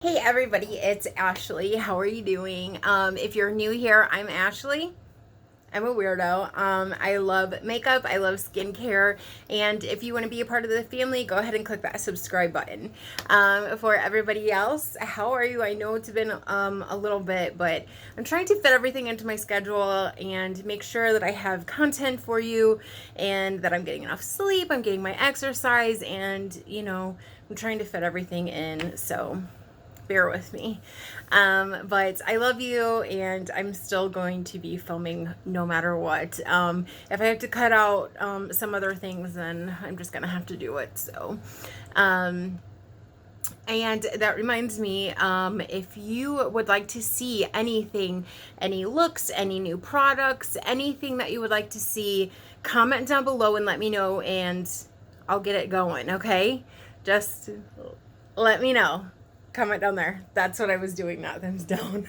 Hey everybody, it's Ashley. How are you doing? If you're new here, I'm Ashley. I'm a weirdo. I love makeup, I love skincare, and if you want to be a part of the family, go ahead and click that subscribe button. For everybody else, how are you? I know it's been a little bit, but I'm trying to fit everything into my schedule and make sure that I have content for you and that I'm getting enough sleep, I'm getting my exercise, and I'm trying to fit everything in. So bear with me. But I love you, and I'm still going to be filming no matter what. If I have to cut out some other things, then I'm just gonna have to do it. So, and that reminds me, if you would like to see anything, any looks, any new products, anything that you would like to see, comment down below and let me know, and I'll get it going. Okay, just let me know. Comment down there. That's what I was doing, not thumbs down.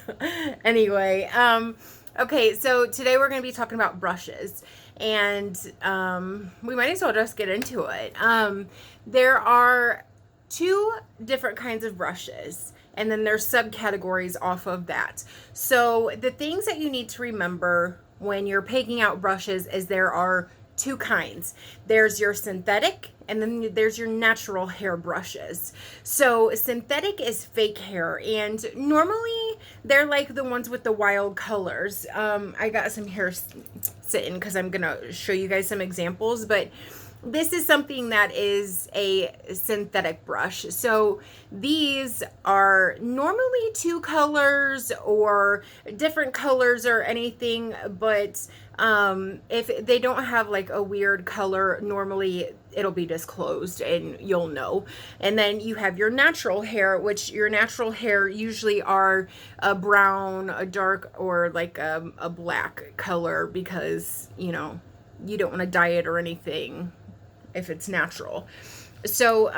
Anyway, okay, so today we're going to be talking about brushes, and we might as well just get into it. There are two different kinds of brushes, and then there's subcategories off of that. So the things that you need to remember when you're picking out brushes is there are two kinds. There's your synthetic, and then there's your natural hair brushes. So synthetic is fake hair, and normally they're like the ones with the wild colors. I got some hair sitting because I'm gonna show you guys some examples, but this is something that is a synthetic brush. So these are normally two colors or different colors or anything, but if they don't have like a weird color, normally it'll be disclosed and you'll know. And then you have your natural hair, which your natural hair usually are a brown, a dark, or like a black color, because you don't want to dye it or anything if it's natural. So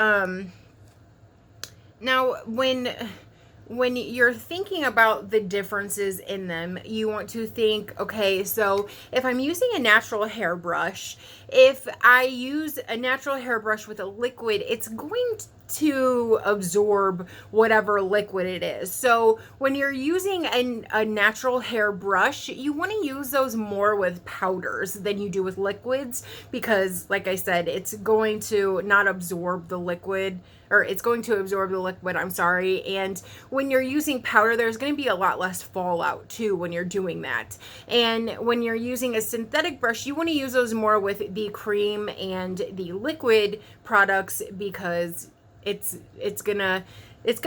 now when you're thinking about the differences in them, you want to think, okay, so if I'm using a natural hairbrush, if I use a natural hairbrush with a liquid, it's going to absorb whatever liquid it is. So when you're using a natural hairbrush, you want to use those more with powders than you do with liquids, because like I said, it's going to not absorb the liquid, or it's going to absorb the liquid, I'm sorry. And when you're using powder, there's going to be a lot less fallout too when you're doing that. And when you're using a synthetic brush, you want to use those more with the cream and the liquid products, because it's gonna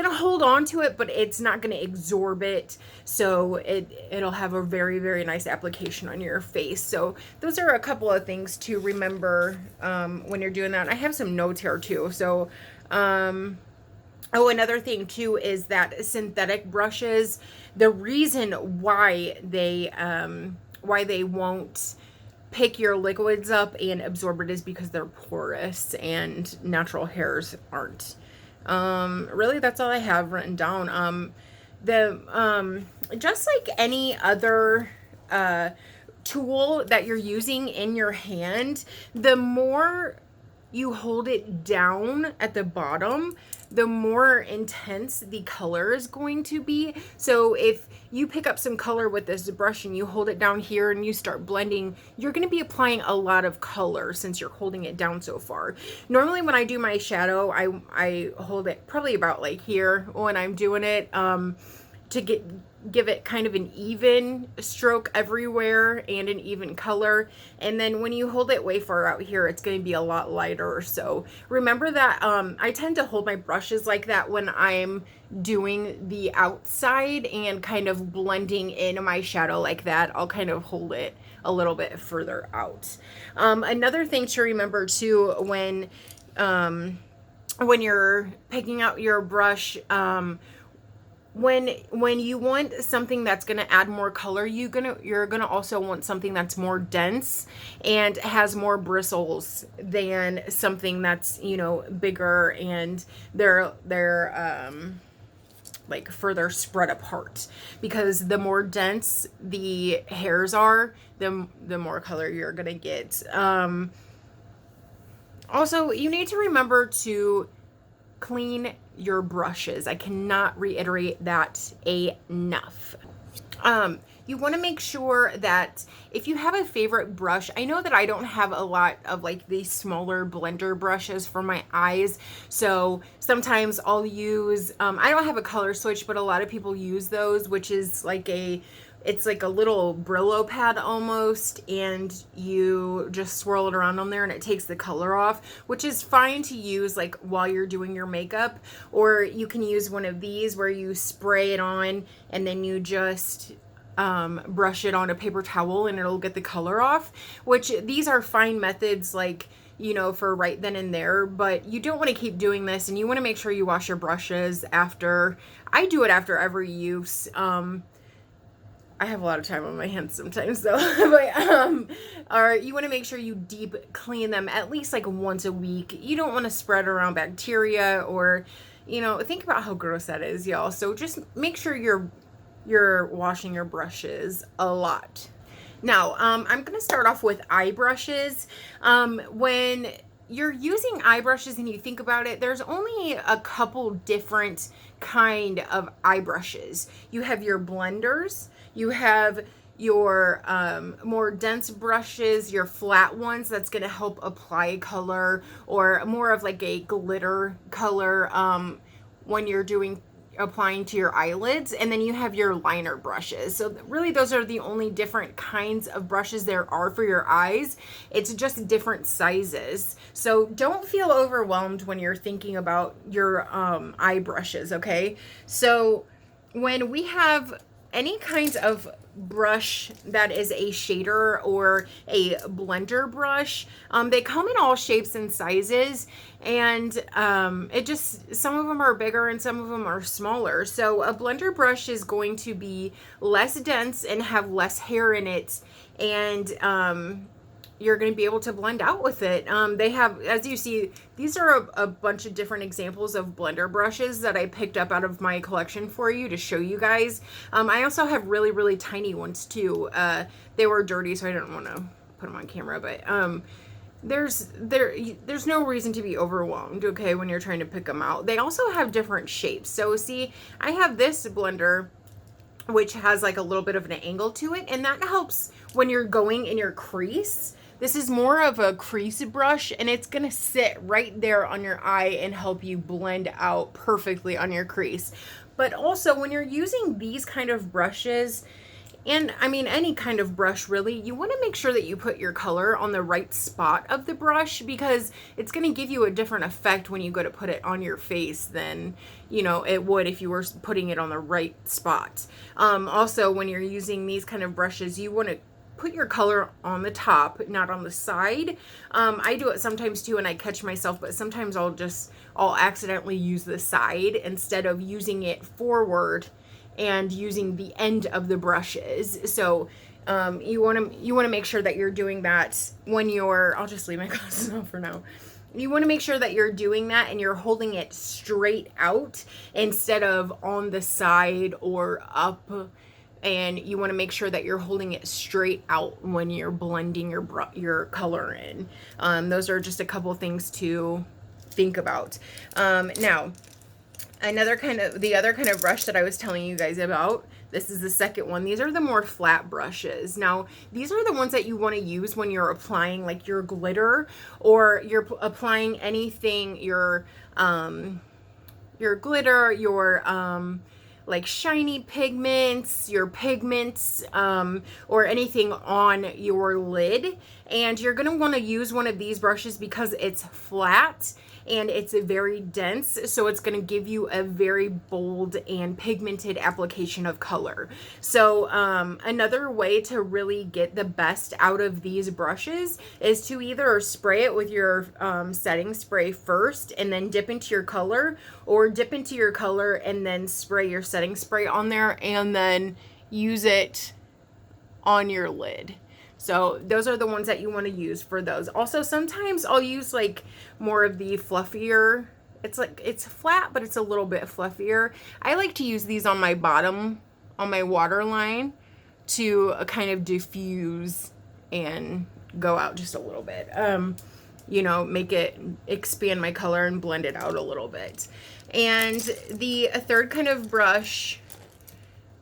hold on to it, but it's not gonna absorb it, so it'll have a very, very nice application on your face. So those are a couple of things to remember when you're doing that. I have some notes here too. So oh, another thing too is that synthetic brushes, the reason why they won't pick your liquids up and absorb it is because they're porous, and natural hairs aren't. Really, that's all I have written down. Just like any other tool that you're using in your hand, the more you hold it down at the bottom, the more intense the color is going to be. So if you pick up some color with this brush and you hold it down here and you start blending, you're going to be applying a lot of color since you're holding it down so far. Normally when I do my shadow, I hold it probably about like here when I'm doing it, to give it kind of an even stroke everywhere and an even color. And then when you hold it way far out here, it's going to be a lot lighter. So remember that I tend to hold my brushes like that when I'm doing the outside and kind of blending in my shadow like that. I'll kind of hold it a little bit further out. Another thing to remember too, when you're picking out your brush, when you want something that's going to add more color, you're going to also want something that's more dense and has more bristles than something that's, bigger and they're like further spread apart, because the more dense the hairs are, the more color you're going to get. Also, you need to remember to clean your brushes. I cannot reiterate that enough. You want to make sure that if you have a favorite brush, I know that I don't have a lot of like these smaller blender brushes for my eyes. So sometimes I'll use, I don't have a color switch, but a lot of people use those, which is like it's like a little Brillo pad almost, and you just swirl it around on there and it takes the color off, which is fine to use like while you're doing your makeup. Or you can use one of these where you spray it on and then you just brush it on a paper towel and it'll get the color off, which these are fine methods, like, you know, for right then and there. But you don't want to keep doing this, and you want to make sure you wash your brushes after. I do it after every use. I have a lot of time on my hands sometimes though, but or you want to make sure you deep clean them at least like once a week. You don't want to spread around bacteria, or, you know, think about how gross that is, y'all. So just make sure you're washing your brushes a lot. Now, I'm going to start off with eye brushes. When you're using eye brushes and you think about it, there's only a couple different kind of eye brushes. You have your blenders, you have your more dense brushes, your flat ones that's going to help apply color, or more of like a glitter color when you're applying to your eyelids. And then you have your liner brushes. So really those are the only different kinds of brushes there are for your eyes. It's just different sizes. So don't feel overwhelmed when you're thinking about your eye brushes, okay? So when we have any kinds of brush that is a shader or a blender brush, they come in all shapes and sizes, and it just, some of them are bigger and some of them are smaller. So a blender brush is going to be less dense and have less hair in it, and you're going to be able to blend out with it. They have, as you see, these are a bunch of different examples of blender brushes that I picked up out of my collection for you to show you guys. I also have really, really tiny ones too. They were dirty, so I didn't want to put them on camera, but there's no reason to be overwhelmed, okay, when you're trying to pick them out. They also have different shapes. So see, I have this blender which has like a little bit of an angle to it, and that helps when you're going in your crease. This is more of a crease brush, and it's gonna sit right there on your eye and help you blend out perfectly on your crease. But also when you're using these kind of brushes, and I mean any kind of brush really, you want to make sure that you put your color on the right spot of the brush, because it's going to give you a different effect when you go to put it on your face than, you know, it would if you were putting it on the right spot. Also, when you're using these kind of brushes, you want to put your color on the top, not on the side. I do it sometimes too, and I catch myself, but sometimes I'll accidentally use the side instead of using it forward and using the end of the brushes. So you want to make sure that you're doing that when you're, I'll just leave my glasses on for now. You want to make sure that you're doing that and you're holding it straight out instead of on the side or up. And you want to make sure that you're holding it straight out when you're blending your color in. Those are just a couple things to think about. Now, the other kind of brush that I was telling you guys about, this is the second one. These are the more flat brushes. Now, these are the ones that you want to use when you're applying like your glitter, or you're applying anything, your glitter, your like shiny pigments, your pigments, or anything on your lid. And you're going to want to use one of these brushes because it's flat and it's very dense, so it's going to give you a very bold and pigmented application of color. So another way to really get the best out of these brushes is to either spray it with your setting spray first and then dip into your color, or dip into your color and then spray your setting spray on there and then use it on your lid. So those are the ones that you want to use for those. Also, sometimes I'll use like more of the fluffier. It's like, it's flat, but it's a little bit fluffier. I like to use these on my bottom, on my waterline, to kind of diffuse and go out just a little bit. You know, make it expand my color and blend it out a little bit. And the third kind of brush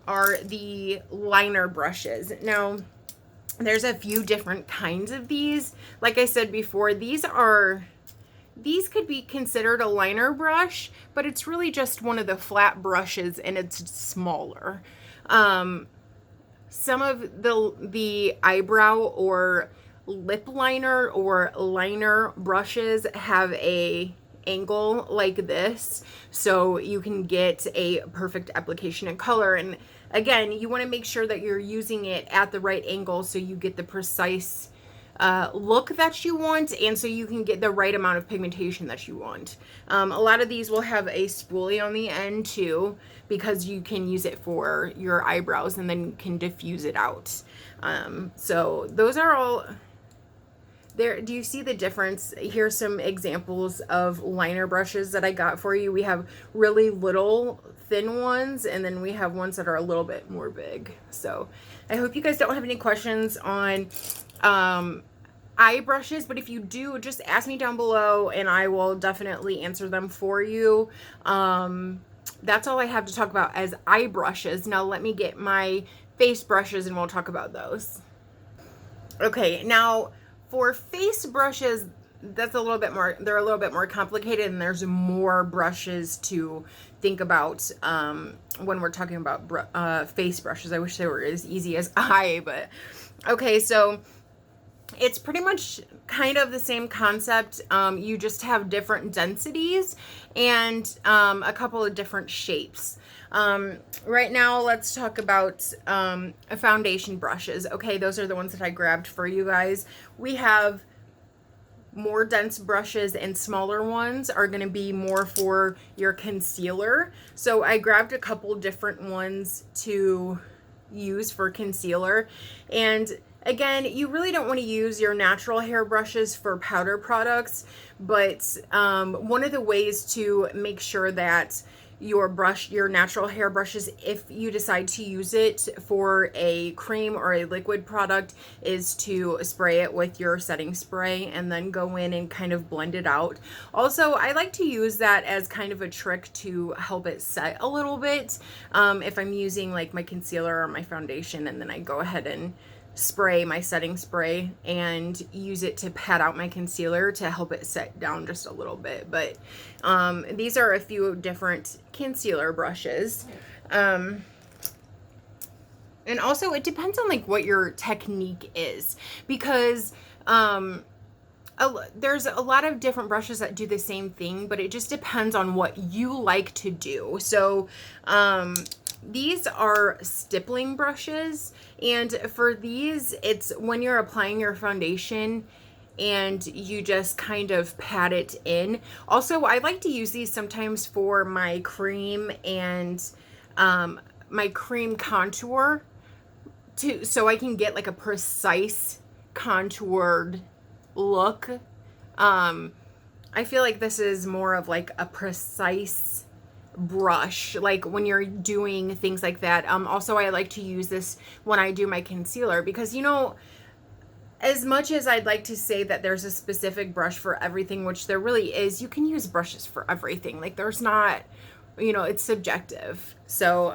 are the liner brushes. Now, there's a few different kinds of these. Like I said before, these could be considered a liner brush, but it's really just one of the flat brushes and it's smaller. Some of the eyebrow or lip liner or liner brushes have a angle like this, so you can get a perfect application of color. And again, you want to make sure that you're using it at the right angle so you get the precise look that you want, and so you can get the right amount of pigmentation that you want. A lot of these will have a spoolie on the end too, because you can use it for your eyebrows and then you can diffuse it out. So those are all there. Do you see the difference? Here's some examples of liner brushes that I got for you. We have really little thin ones, and then we have ones that are a little bit more big. So I hope you guys don't have any questions on eye brushes, but if you do, just ask me down below and I will definitely answer them for you. That's all I have to talk about as eye brushes. Now let me get my face brushes and we'll talk about those. Okay, now for face brushes, that's a little bit more, they're a little bit more complicated, and there's more brushes to think about when we're talking about face brushes. I wish they were as easy as eye, but okay, so it's pretty much kind of the same concept. You just have different densities and a couple of different shapes. Right now, let's talk about foundation brushes. Okay, those are the ones that I grabbed for you guys. We have more dense brushes, and smaller ones are going to be more for your concealer. So I grabbed a couple different ones to use for concealer. And again, you really don't want to use your natural hair brushes for powder products, but one of the ways to make sure that your natural hair brushes, if you decide to use it for a cream or a liquid product, is to spray it with your setting spray and then go in and kind of blend it out. Also, I like to use that as kind of a trick to help it set a little bit. If I'm using like my concealer or my foundation, and then I go ahead and spray my setting spray and use it to pat out my concealer to help it set down just a little bit. But these are a few different concealer brushes. And also it depends on like what your technique is, because there's a lot of different brushes that do the same thing, but it just depends on what you like to do. So these are stippling brushes, and for these, it's when you're applying your foundation and you just kind of pat it in. Also, I like to use these sometimes for my cream and my cream contour so I can get like a precise contoured look. I feel like this is more of like a precise brush, like when you're doing things like that. Also, I like to use this when I do my concealer, because, you know, as much as I'd like to say that there's a specific brush for everything, which there really is, you can use brushes for everything. Like there's not, you know, it's subjective. So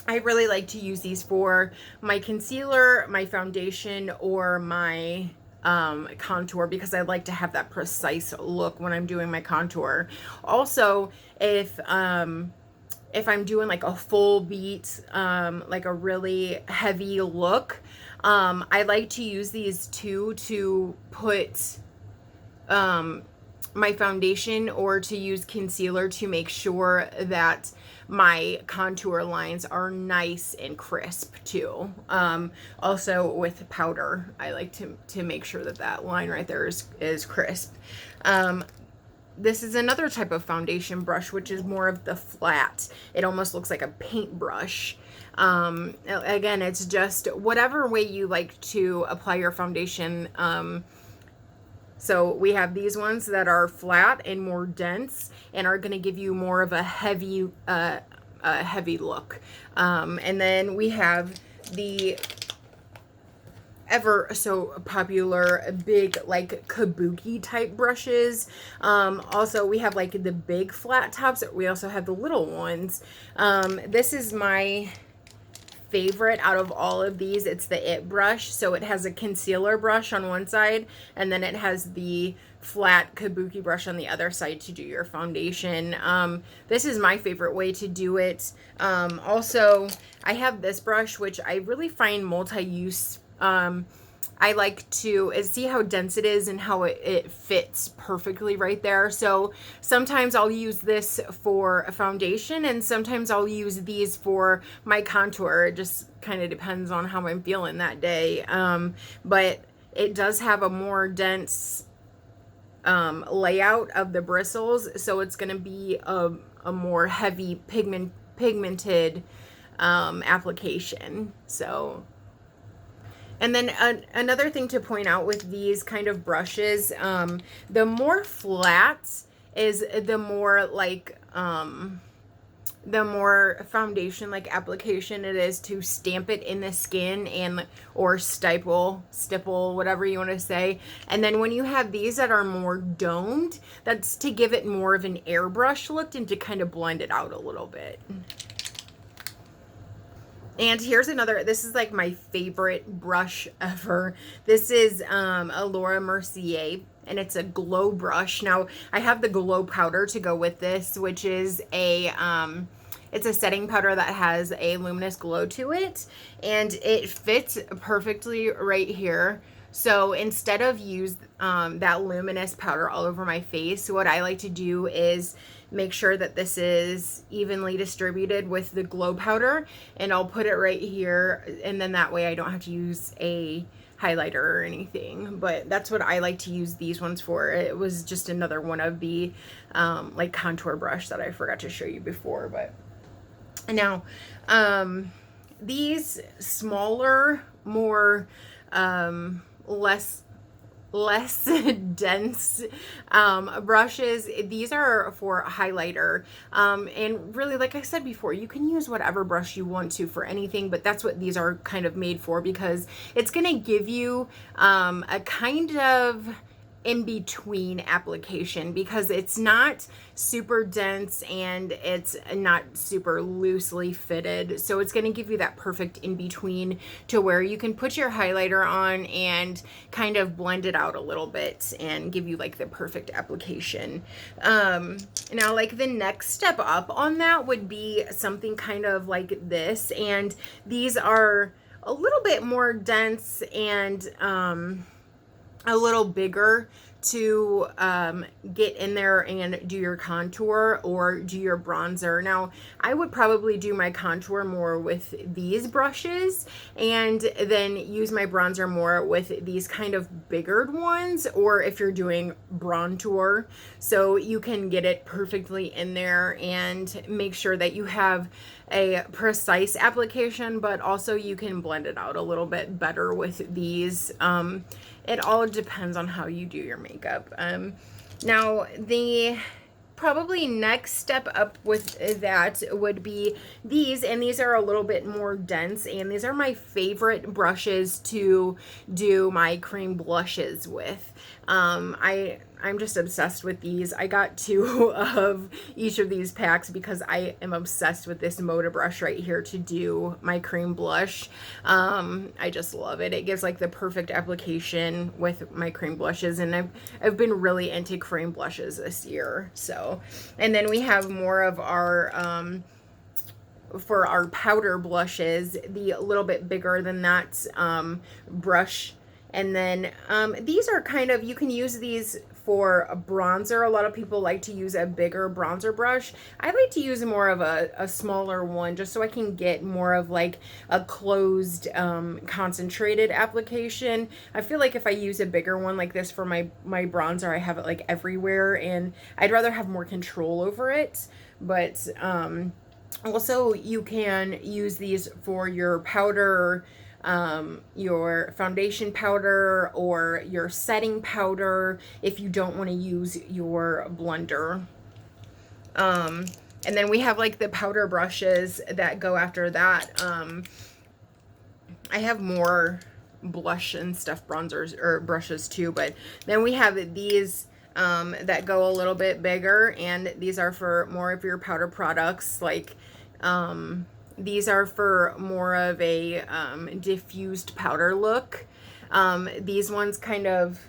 I really like to use these for my concealer, my foundation, or my contour, because I like to have that precise look when I'm doing my contour. Also, if I'm doing like a full beat, like a really heavy look, I like to use these too to put my foundation, or to use concealer to make sure that my contour lines are nice and crisp too. Also with powder, I like to make sure that that line right there is crisp. This is another type of foundation brush, which is more of the flat. It almost looks like a paintbrush. Again, it's just whatever way you like to apply your foundation. So we have these ones that are flat and more dense and are going to give you more of a heavy look. And then we have the ever so popular big like kabuki type brushes. Also we have like the big flat tops. We also have the little ones. This is my favorite out of all of these. It's the It brush. So it has a concealer brush on one side, and then it has the flat kabuki brush on the other side to do your foundation. This is my favorite way to do it. Also, I have this brush, which I really find multi-use. I like to see how dense it is and how it fits perfectly right there. So sometimes I'll use this for a foundation, and sometimes I'll use these for my contour. It just kind of depends on how I'm feeling that day. But it does have a more dense layout of the bristles, so it's going to be a more heavy pigmented application. So, and then another thing to point out with these kind of brushes, the more flat is the more like the more foundation like application it is to stamp it in the skin, and or stipple, whatever you want to say. And then when you have these that are more domed, that's to give it more of an airbrush look and to kind of blend it out a little bit. And here's another, this is like my favorite brush ever. This is a Laura Mercier, and it's a glow brush. Now, I have the glow powder to go with this, which is a, it's a setting powder that has a luminous glow to it, and it fits perfectly right here. So instead of use that luminous powder all over my face, what I like to do is make sure that this is evenly distributed with the glow powder, and I'll put it right here, and then that way I don't have to use a highlighter or anything. But that's what I like to use these ones for. It was just another one of the like contour brush that I forgot to show you before. But now these smaller, more less dense brushes, these are for highlighter, and really, like I said before, you can use whatever brush you want to for anything, but that's what these are kind of made for, because it's going to give you a kind of in between application, because it's not super dense and it's not super loosely fitted. So it's going to give you that perfect in between to where you can put your highlighter on and kind of blend it out a little bit and give you like the perfect application. Now, like the next step up on that would be something kind of like this, and these are a little bit more dense and a little bigger to get in there and do your contour or do your bronzer. Now, I would probably do my contour more with these brushes, and then use my bronzer more with these kind of bigger ones, or if you're doing bronzer, so you can get it perfectly in there and make sure that you have a precise application, but also you can blend it out a little bit better with these. It all depends on how you do your makeup. Now, the probably next step up with that would be these, and these are a little bit more dense, and these are my favorite brushes to do my cream blushes with. I'm just obsessed with these. I got 2 of each of these packs because I am obsessed with this Moda brush right here to do my cream blush. I just love it. It gives like the perfect application with my cream blushes, and I've been really into cream blushes this year. So, and then we have more of our for our powder blushes, the little bit bigger than that brush. And then these are kind of, you can use these for a bronzer. A lot of people like to use a bigger bronzer brush. I like to use more of a smaller one, just so I can get more of like a closed concentrated application. I feel like if I use a bigger one like this for my bronzer, I have it like everywhere, and I'd rather have more control over it. But also you can use these for your powder, your foundation powder, or your setting powder if you don't want to use your blender. And then we have like the powder brushes that go after that. I have more blush and stuff bronzers or brushes too. But then we have these that go a little bit bigger, and these are for more of your powder products. Like these are for more of a diffused powder look. These ones kind of,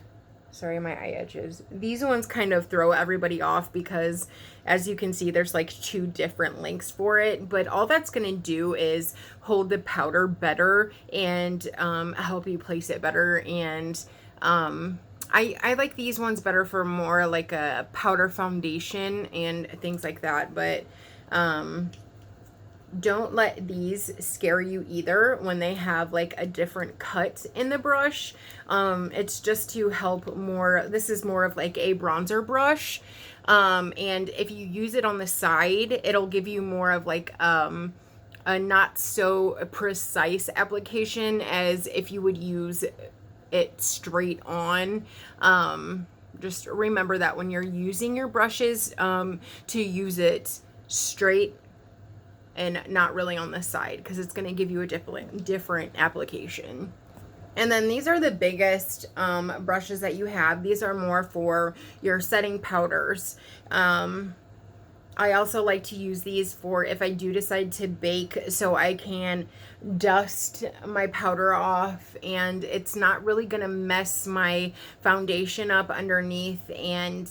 sorry, my eye edges. These ones kind of throw everybody off because, as you can see, there's like 2 different lengths for it. But all that's going to do is hold the powder better and help you place it better. And I like these ones better for more like a powder foundation and things like that. But don't let these scare you either when they have like a different cut in the brush. It's just to help more. This is more of like a bronzer brush. And if you use it on the side, it'll give you more of like a not so precise application as if you would use it straight on. Just remember that when you're using your brushes, to use it straight and not really on the side, because it's going to give you a different application. And then these are the biggest brushes that you have. These are more for your setting powders. I also like to use these for if I do decide to bake, so I can dust my powder off and it's not really going to mess my foundation up underneath. And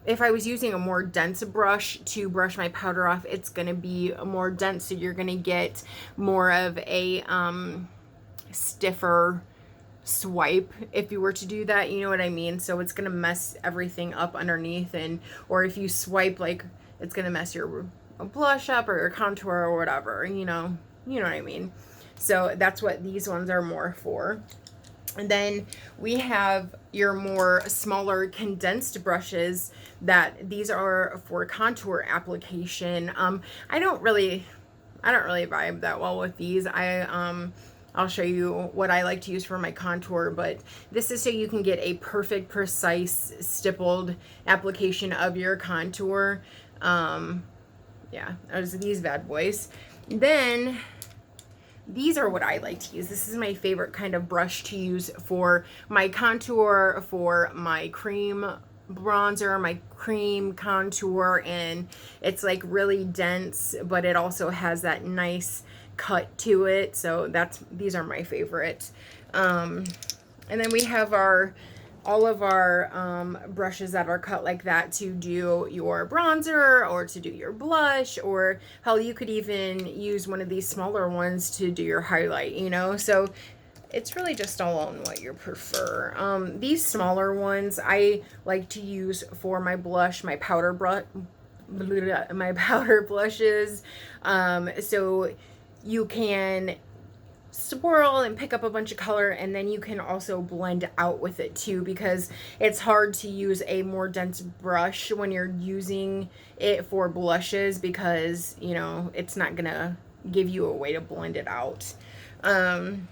if I was using a more dense brush to brush my powder off, it's going to be more dense, so you're going to get more of a stiffer swipe if you were to do that, you know what I mean? So it's going to mess everything up underneath, and or if you swipe, like, it's going to mess your blush up or your contour or whatever, you know what I mean? So that's what these ones are more for. And then we have your more smaller condensed brushes, that these are for contour application. I don't really vibe that well with these. I'll show you what I like to use for my contour, but this is so you can get a perfect, precise, stippled application of your contour. Yeah, those are these bad boys. Then these are what I like to use. This is my favorite kind of brush to use for my contour, for my cream bronzer, my cream contour, and it's like really dense, but it also has that nice cut to it. So these are my favorite. And then we have all of our brushes that are cut like that to do your bronzer or to do your blush, or hell, you could even use one of these smaller ones to do your highlight, you know? So it's really just all on what you prefer. These smaller ones I like to use for my blush, my powder blushes. So you can swirl and pick up a bunch of color, and then you can also blend out with it too, because it's hard to use a more dense brush when you're using it for blushes, because you know it's not gonna give you a way to blend it out. And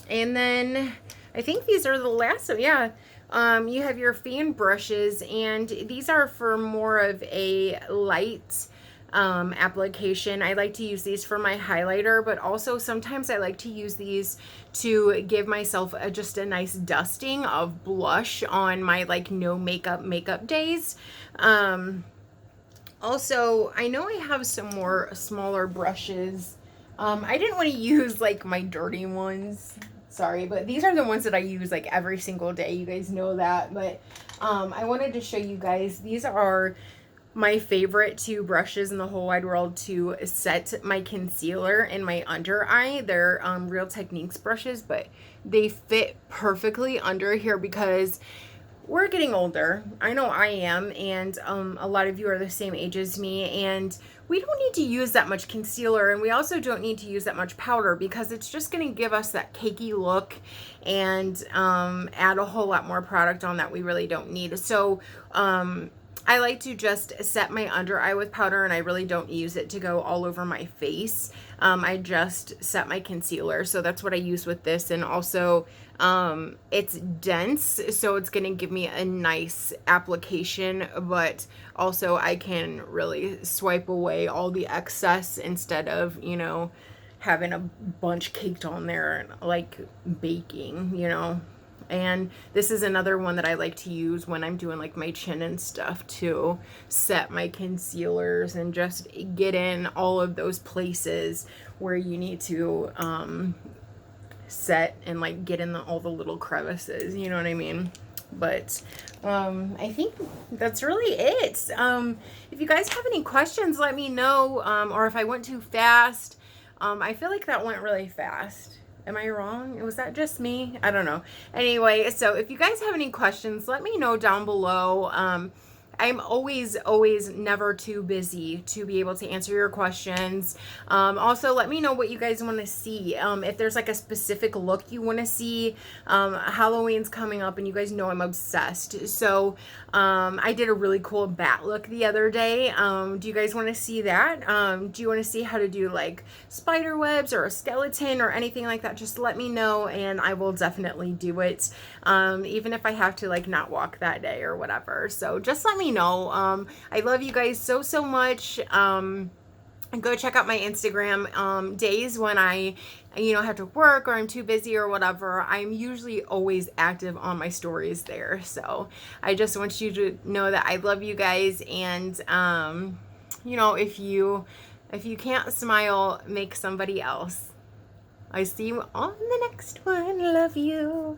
then I think these are the last of, yeah. You have your fan brushes, and these are for more of a light application. I like to use these for my highlighter, but also sometimes I like to use these to give myself just a nice dusting of blush on my like no makeup days. Also, I know I have some more smaller brushes. I didn't want to use like my dirty ones, sorry, but these are the ones that I use like every single day. You guys know that, but I wanted to show you guys, these are my favorite 2 brushes in the whole wide world to set my concealer in my under eye. They're Real Techniques brushes, but they fit perfectly under here because we're getting older. I know I am, and a lot of you are the same age as me, and we don't need to use that much concealer, and we also don't need to use that much powder, because it's just going to give us that cakey look and add a whole lot more product on that we really don't need. So I like to just set my under eye with powder, and I really don't use it to go all over my face. I just set my concealer, so that's what I use with this. And also it's dense, so it's gonna give me a nice application, but also I can really swipe away all the excess instead of, you know, having a bunch caked on there and like baking, you know. And this is another one that I like to use when I'm doing like my chin and stuff to set my concealers and just get in all of those places where you need to set and like get in all the little crevices, you know what I mean? But I think that's really it. If you guys have any questions, let me know. Or if I went too fast, I feel like that went really fast. Am I wrong? Was that just me? I don't know. Anyway, so if you guys have any questions, let me know down below. I'm always never too busy to be able to answer your questions. Also, let me know what you guys want to see. If there's like a specific look you want to see. Halloween's coming up and you guys know I'm obsessed. So I did a really cool bat look the other day. Do you guys want to see that? Do you want to see how to do like spider webs or a skeleton or anything like that? Just let me know and I will definitely do it. Even if I have to like not walk that day or whatever. So just let me know. I love you guys so much. Go check out my Instagram. Days when I, have to work or I'm too busy or whatever, I'm usually always active on my stories there. So I just want you to know that I love you guys. And, if you can't smile, make somebody else. I see you on the next one. Love you.